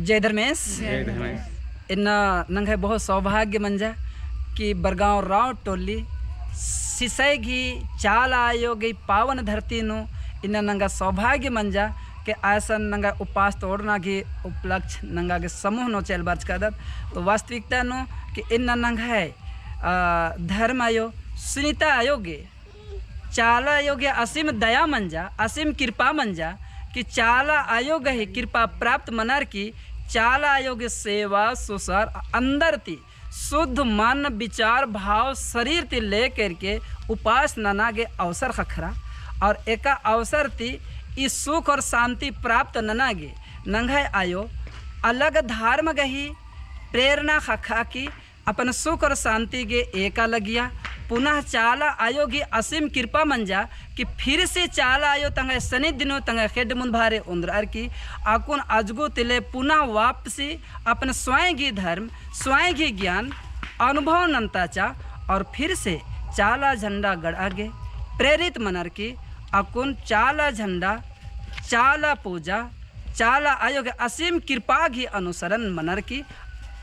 जय धर्मेश। इन नंगे बहुत सौभाग्य मंजा कि बरगांव राव टोली सिसई घी चाल आयोगी पावन धरती नु इन नंगा सौभाग्य मंजा कि ऐसा नंगा उपास तोड़ना की उपलक्ष्य नंगा के समूह नो चल बर्च कर तो वास्तविकता नो कि इन नंगा है धर्म आयो सुनीता आयोगे चाला आयोगे असीम दया मंजा असीम कृपा मंजा कि चाला आयोग ही कृपा प्राप्त मनार की चाला आयोग सेवा सुसर अंदर ती शुद्ध मन विचार भाव शरीर ती ले करके उपास ननागे अवसर खखरा और एक अवसर ती इस सुख और शांति प्राप्त ननागे नंगे आयो अलग धर्म गही प्रेरणा खखा की अपन सुख और शांति के एका लगिया पुनः चाला आयो की असीम कृपा मंजा कि फिर से चाला आयो तंगे शनि दिनों तंगे खेड मुन भारे उंद्रार की आकुन अजगो तिले पुनः वापसी अपन स्वयं की धर्म स्वयं की ज्ञान अनुभव नंताचा और फिर से चाला झंडा गड़ आगे प्रेरित मनर की अकुन चाला झंडा चाला पूजा चाला आयो के असीम कृपा की अनुसरण मनर की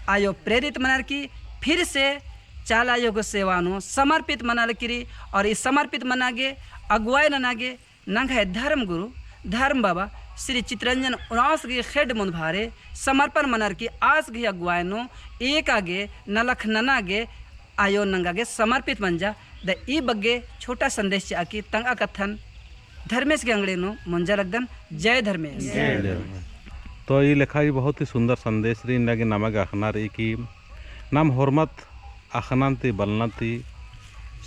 आयो प्रेरित मनर की फिर से चाला योग सेवानो समर्पित मनाल किरी और इस समर्पित मनागे अगुवाई ननागे नंग है धर्म गुरु धर्म बाबा श्री चित्रंजन उनास के खेड मुन भारे समर्पण मनर की आस की अगुवाई नो एक आगे नलख ननागे आयो नंगागे समर्पित मंजा द ई बग्गे छोटा संदेश आकी तंगा कथन धर्मेश के अंगड़े नो मुंजा लगदन जय धर्मेश। तो ये लेखा ही बहुत ही सुंदर संदेश री इनके नामक आखना रही कि नाम हरमत आखनांति बलनाति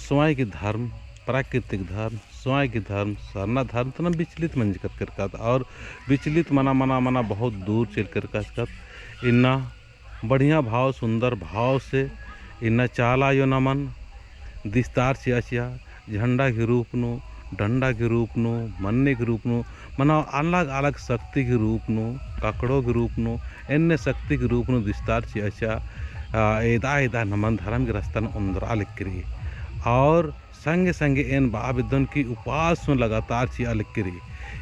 स्वयं की धर्म प्राकृतिक धर्म स्वयं की धर्म सरना धर्म तो ना विचलित मंज कर और विचलित मना बहुत दूर चल कर इन्ना बढ़िया भाव सुंदर भाव से इन्ना चाला यो नमन दिस्तार से अचिया झंडा के रूप नु डंडा के रूप नु मन्ने के रूप नु मना अलग अलग शक्ति के रूप नु काकड़ों के रूप नु अन्य शक्ति के रूप नु दिस्तार से अचिया एदा नमन धर्म के रस्तन अंदर अलिक्री और संगे संगे एन बाबिदन की उपास में लगातार ची अलिक्री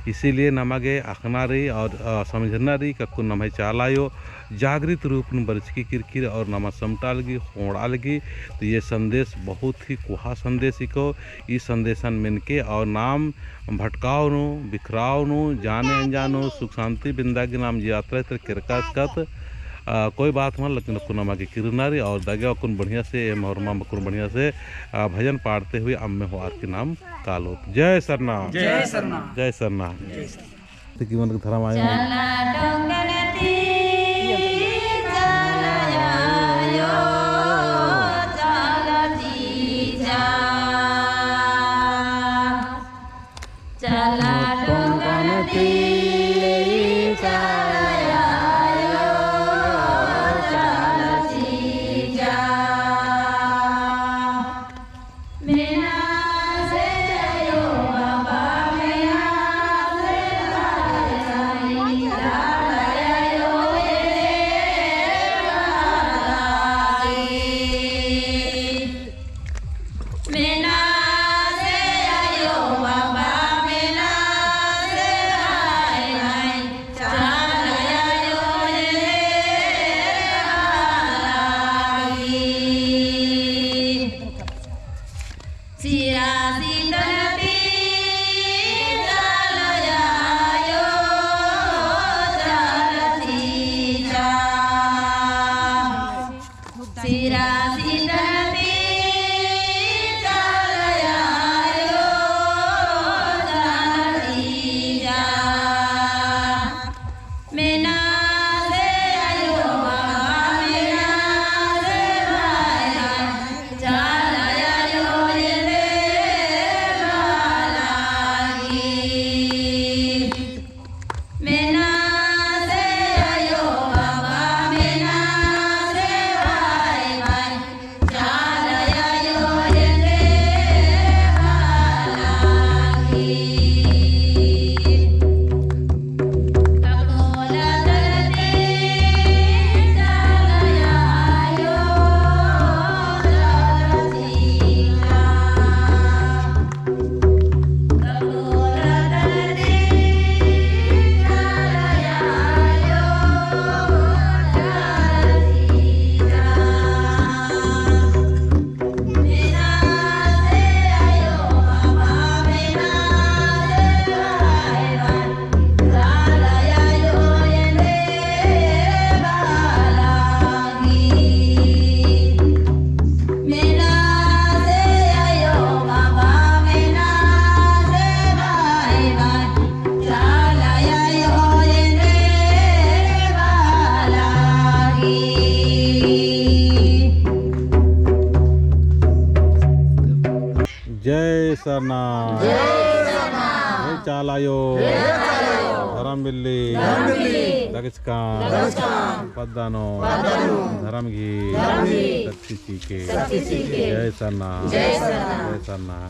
इसीलिए नमगे अखना रही और समझना रही कक्कु नमे चालायो जागृत रूप में बरचकी किरकिर और नमा समटालगी होड़ालगी तो ये संदेश बहुत ही कुहा संदेश को इस संदेशन मिनके और नाम भटकाव नु बिखराव नु जाने अनजानो सुख शांति बिंदा के नाम यात्रा किरकास कत कोई बात मन लेकिन कुनमा की किरनारी और दगा कुन बढ़िया से मोहरमा कुन बढ़िया से भजन पाड़ते हुए अम्मे हो आर के नाम कालो जय सरना जय सरना जय सरना की मन धर्म आए सरनाथ जय चालायो धर्म बिल्ली दगचकान पद्दानो धर्म घी शक्ति चीके जय सरनाथ जय सरनाथ।